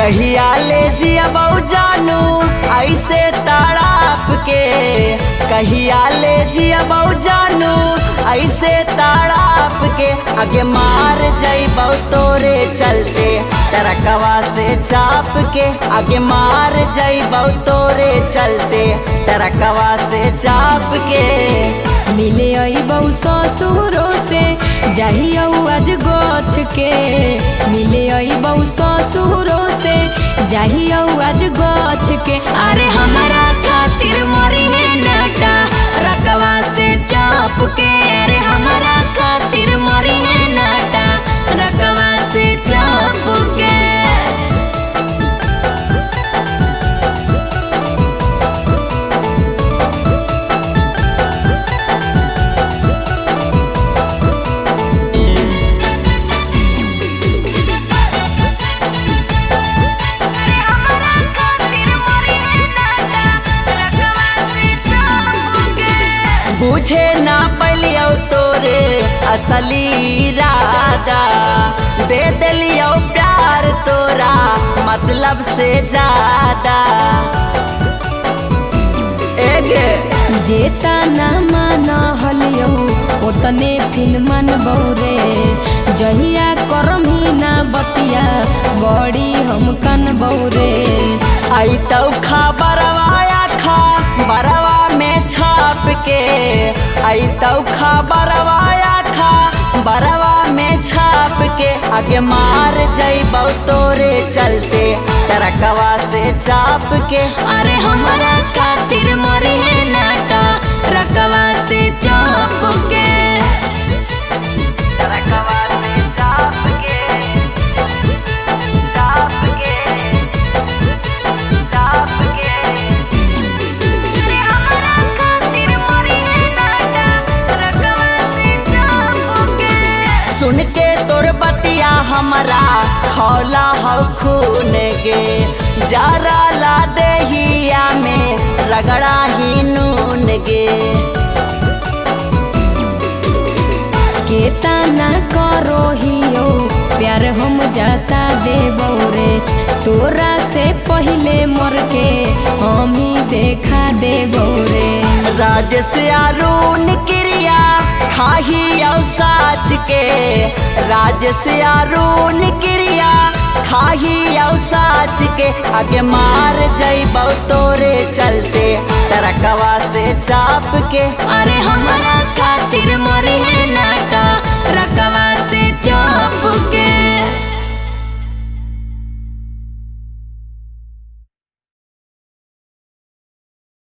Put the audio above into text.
कहिया ले जिया बहु जानू ऐसे तड़ाप के, कहिया ले जिया बहु जानू ऐसे तड़ाप के। आगे मार जइबौ तोरे चलते टरकवा से चाप के, आगे मार जइबौ तोरे चलते टरकवा से चाप के। मिले अइबौ ससुरो से जाहियौ आज गोछ के, मिले अइबौ ससुरो से जाहियौ आज गोछ के। अरे हमारा खातिर मरी है नाटा रकवा से चाप के, अरे हमारा खातिर मरी है नाटा रकवा से चाप के। बुझे ना पलियो तोरे असली इरादा, दे दिलियो प्यार तोरा मतलब से ज्यादा। जेता ना माना हलियो ओतने फिल्मन बौरे, जहिया करमी ना बतिया बड़ी हम कन बौरे। आई तो खबरवाया खा बरवा में छाप के, आई तो खबरवाया खा बरवा में छाप के। आगे मार जइबौ तोरे चलते टरकवा से चाप के। अरे हमारा खातिर मरी है नाटा रकवा से चाप के, टरकवा से चाप के, चाप के, चाप के। सुन के तोर बतिया हमरा खौला हो खून गे, जरा ला देहिया में रगड़ा ही नून गे। केता ना करो हियो प्यार हम जाता देबौ रे, तोरा से पहले मर के हम ही देखा देबौ रे। राजेश अरुण क्रिया खाही औ साच के, राजेश अरुण क्रिया खाही औ साच के। आगे मार जइबौ तोरे चलते टरकवा से चाप के। अरे हमारा खातिर